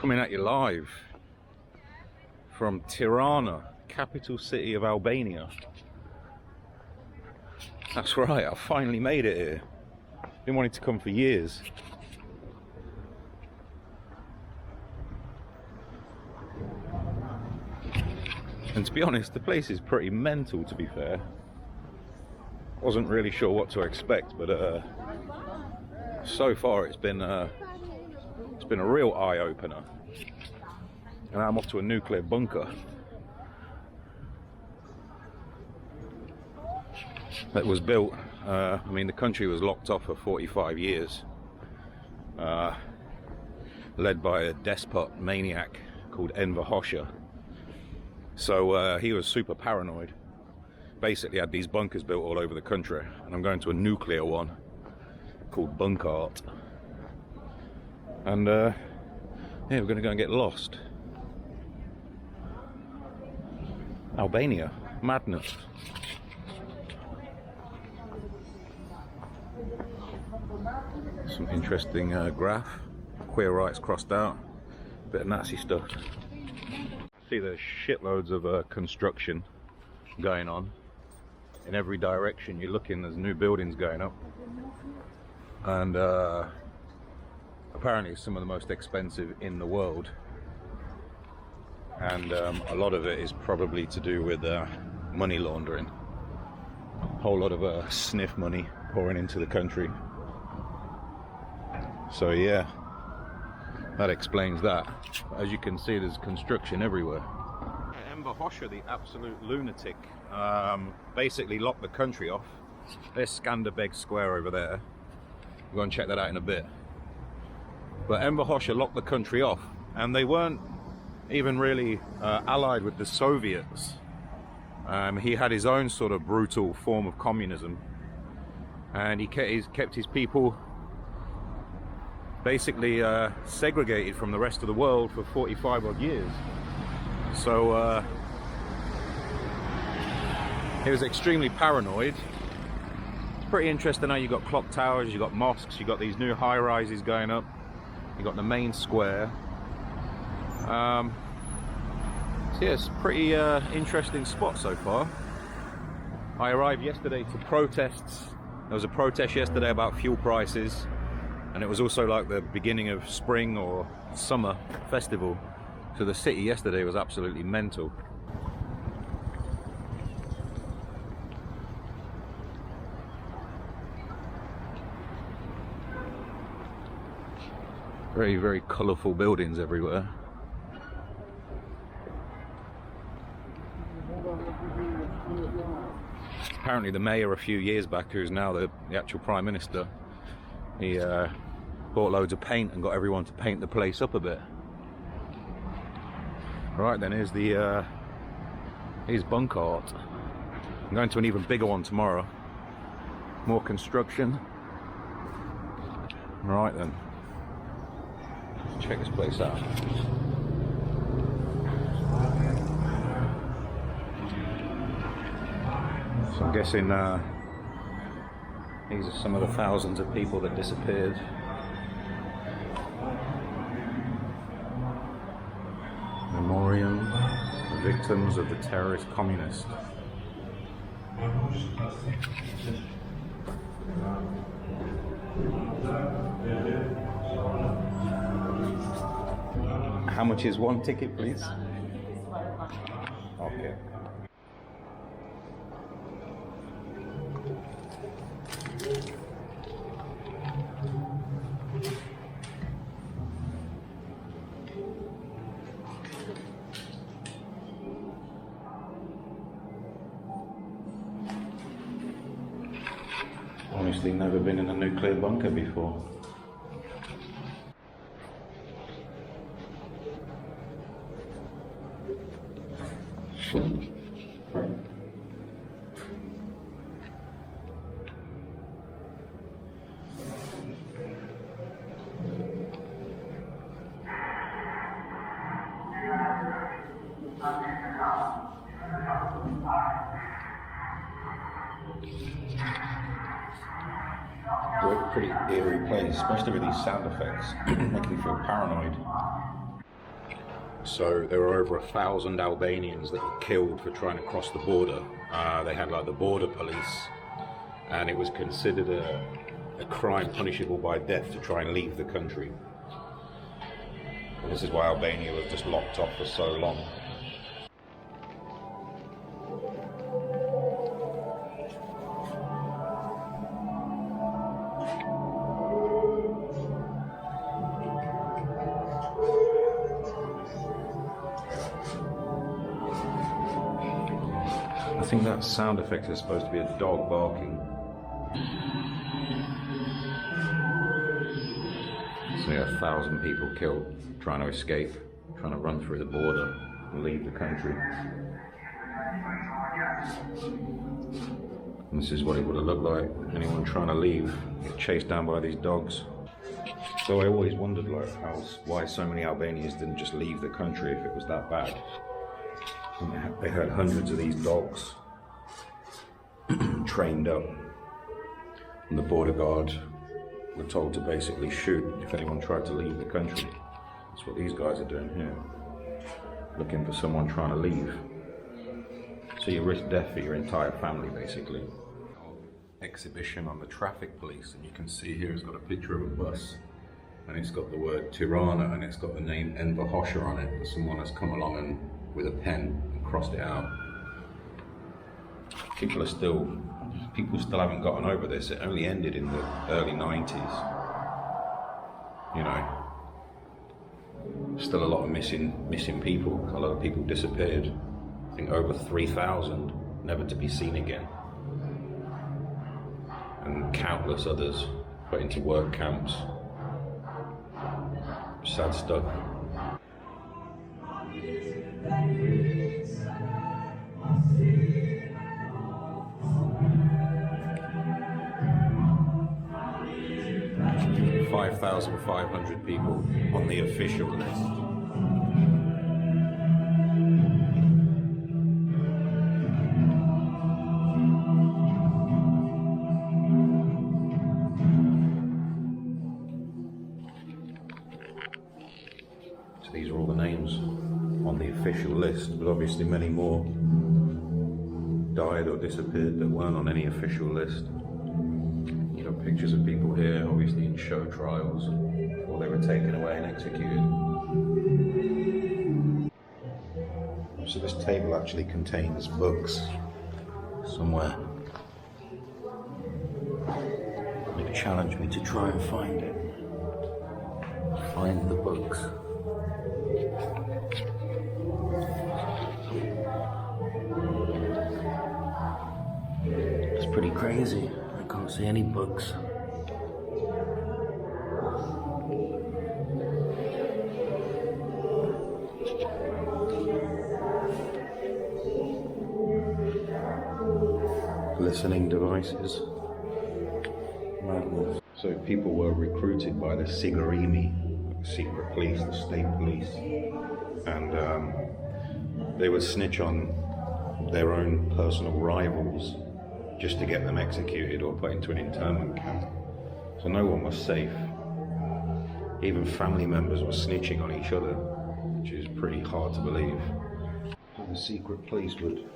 Coming at you live from Tirana, capital city of Albania. That's right, I finally made it here. Been wanting to come for years. And to be honest, the place is pretty mental, to be fair. Wasn't really sure what to expect, but so far it's been a real eye-opener. And I'm off to a nuclear bunker that was built, I mean, the country was locked off for 45 years, led by a despot maniac called Enver Hoxha. So he was super paranoid. Basically had these bunkers built all over the country, and I'm going to a nuclear one called Bunkart. And yeah, we're going to go and get lost. Albania, madness. Some interesting graph, queer rights crossed out, bit of Nazi stuff. See, there's shitloads of construction going on. In every direction you look in, there's new buildings going up. And apparently it's some of the most expensive in the world. And a lot of it is probably to do with money laundering. A whole lot of sniff money pouring into the country. So yeah, that explains that. As you can see, there's construction everywhere. Enver Hoxha, the absolute lunatic, basically locked the country off. There's Skanderbeg Square over there. We'll go and check that out in a bit. But Enver Hoxha locked the country off, and they weren't even really allied with the Soviets. He had his own sort of brutal form of communism, and he kept his people basically segregated from the rest of the world for 45 odd years. So he was extremely paranoid. It's pretty interesting how you got clock towers, you got mosques, you got these new high rises going up, you got the main square. So yeah, it's a pretty interesting spot so far. I arrived yesterday to protests. There was a protest yesterday about fuel prices, and it was also like the beginning of spring or summer festival. So the city yesterday was absolutely mental. Very, very colourful buildings everywhere. Apparently the mayor a few years back, who's now the actual Prime Minister, he bought loads of paint and got everyone to paint the place up a bit. Right then, here's Bunkart. I'm going to an even bigger one tomorrow. More construction. Right then, let's check this place out. So I'm guessing these are some of the thousands of people that disappeared. Memoriam, the victims of the terrorist communists. How much is one ticket, please? Okay. Honestly, never been in a nuclear bunker before. Pretty eerie place, especially with these sound effects, making you feel paranoid. So there were over 1,000 Albanians that were killed for trying to cross the border. They had like the border police, and it was considered a crime punishable by death to try and leave the country. And this is why Albania was just locked off for so long. I think that sound effect is supposed to be a dog barking. So yeah, 1,000 people killed trying to escape, trying to run through the border and leave the country. And this is what it would have looked like. Anyone trying to leave, get chased down by these dogs. So I always wondered like why so many Albanians didn't just leave the country if it was that bad. They had hundreds of these dogs trained up, and the border guard were told to basically shoot if anyone tried to leave the country. That's what these guys are doing here, looking for someone trying to leave. So you risk death for your entire family, basically. Exhibition on the traffic police, and you can see here it's got a picture of a bus, and it's got the word Tirana, and it's got the name Enver Hoxha on it. Someone has come along and with a pen and crossed it out. People still haven't gotten over this. It only ended in the early 90s. You know, still a lot of missing people. A lot of people disappeared. I think over 3,000 never to be seen again, and countless others put into work camps. Sad stuff. 5,500 people on the official list. So these are all the names on the official list, but obviously many more died or disappeared that weren't on any official list. Pictures of people here, obviously in show trials, before they were taken away and executed. So this table actually contains books somewhere. They challenged me to try and find it. Find the books. It's pretty crazy. I can't see any books. Listening devices. Madness. So people were recruited by the Sigurimi, the secret police, the state police, and they would snitch on their own personal rivals just to get them executed or put into an internment camp. So no one was safe. Even family members were snitching on each other, which is pretty hard to believe. So the secret police would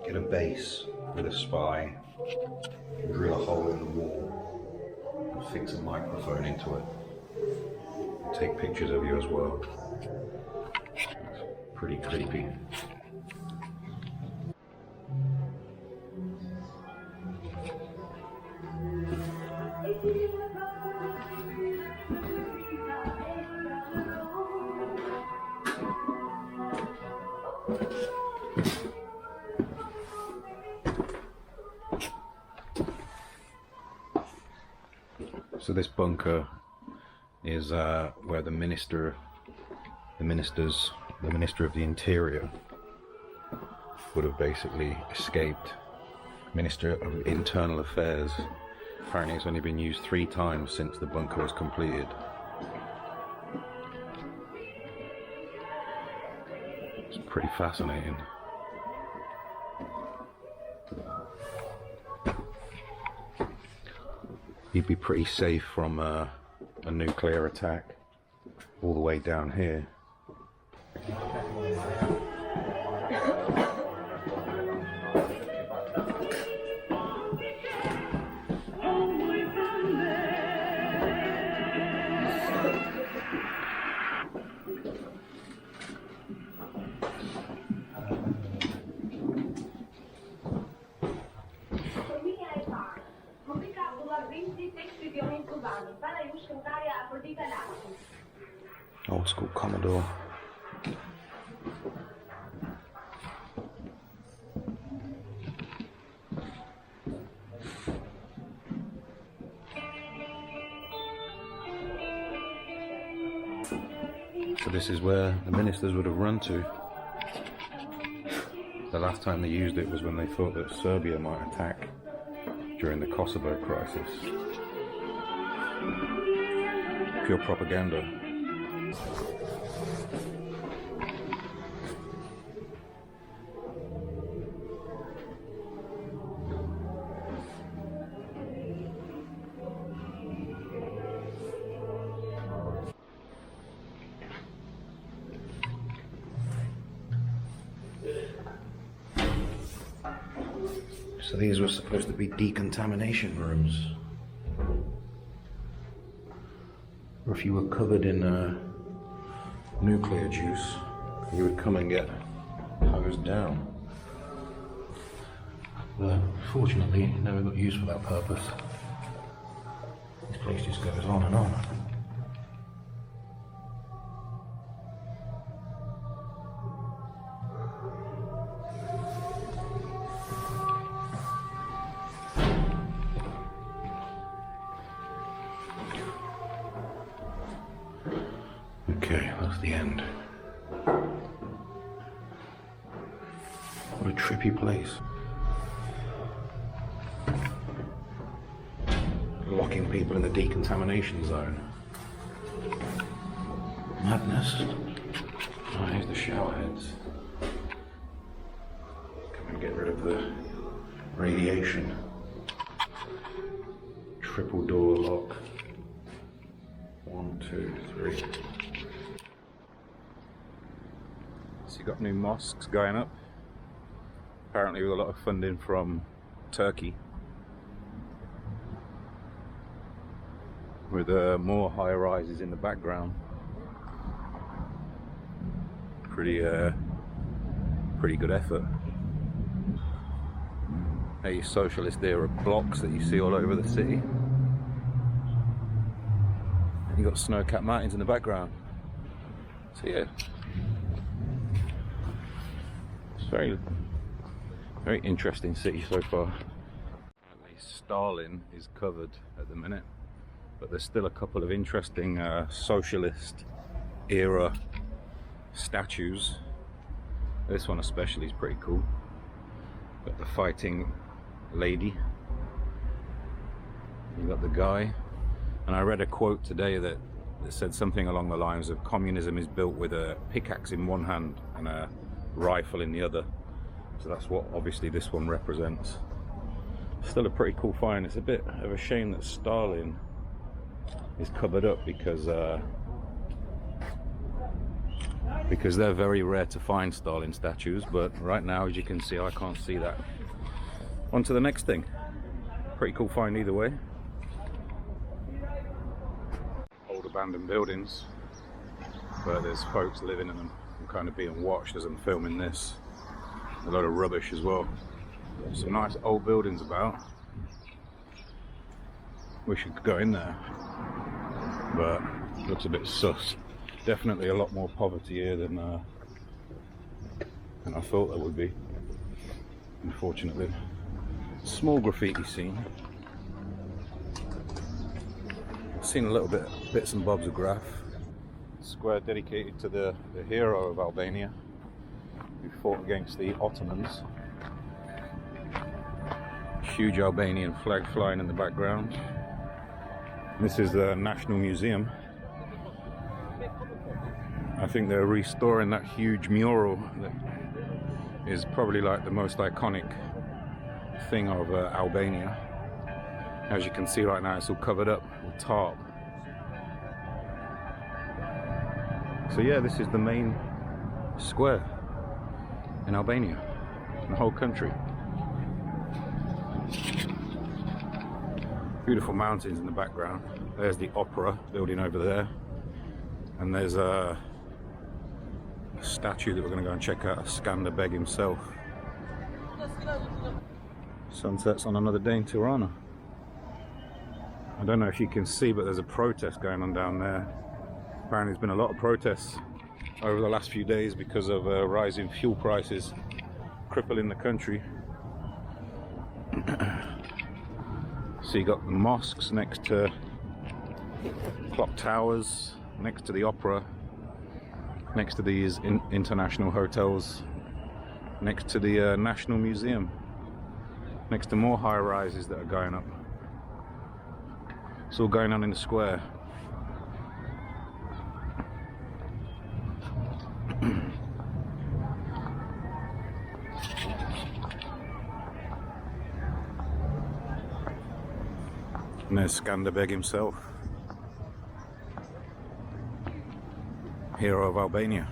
get a base with a spy, drill a hole in the wall, and fix a microphone into it, and take pictures of you as well. It's pretty creepy. So this bunker is where the Minister of the Interior would have basically escaped. Minister of Internal Affairs. Apparently it's only been used 3 times since the bunker was completed. It's pretty fascinating. You'd be pretty safe from a nuclear attack all the way down here. Old school Commodore. So this is where the ministers would have run to. The last time they used it was when they thought that Serbia might attack during the Kosovo crisis. Pure propaganda. So these were supposed to be decontamination rooms. Or if you were covered in nuclear juice, you would come and get hosed down. But fortunately, it never got used for that purpose. This place just goes on and on. Okay, that's the end. What a trippy place. Locking people in the decontamination zone. Madness. Oh, here's the shower heads. Come and get rid of the radiation. Triple door lock. 1, 2, 3. So you've got new mosques going up. Apparently with a lot of funding from Turkey. With more high-rises in the background. Pretty good effort. A socialist era blocks that you see all over the city. And you've got snow-capped mountains in the background. So yeah, it's very interesting city so far. Stalin is covered at the minute, but there's still a couple of interesting socialist era statues. This one especially is pretty cool. Got the fighting lady. You got the guy. And I read a quote today that said something along the lines of communism is built with a pickaxe in one hand and a rifle in the other. So that's what obviously this one represents. Still a pretty cool find. It's a bit of a shame that Stalin is covered up because they're very rare to find Stalin statues, but right now, as you can see, I can't see that. On to the next thing. Pretty cool find either way. Old abandoned buildings, but there's folks living in them. I'm kind of being watched as I'm filming this. A lot of rubbish as well. Some nice old buildings about. Wish you could go in there, but it looks a bit sus. Definitely a lot more poverty here than I thought there would be, unfortunately. Small graffiti scene. I've seen a little bits and bobs of graph. Square dedicated to the hero of Albania who fought against the Ottomans. Huge Albanian flag flying in the background. This is the National Museum. I think they're restoring that huge mural that is probably like the most iconic thing of Albania. As you can see right now, it's all covered up with tarp. So yeah, this is the main square in Albania, in the whole country. Beautiful mountains in the background. There's the opera building over there, and there's a statue that we're going to go and check out, Skanderbeg himself. Sunsets on another day in Tirana. I don't know if you can see, but there's a protest going on down there. Apparently there's been a lot of protests over the last few days because of rising fuel prices crippling the country. So you got the mosques next to clock towers, next to the opera, next to these international hotels, next to the National Museum, next to more high rises that are going up. It's all going on in the square. And there's Skanderbeg himself, hero of Albania.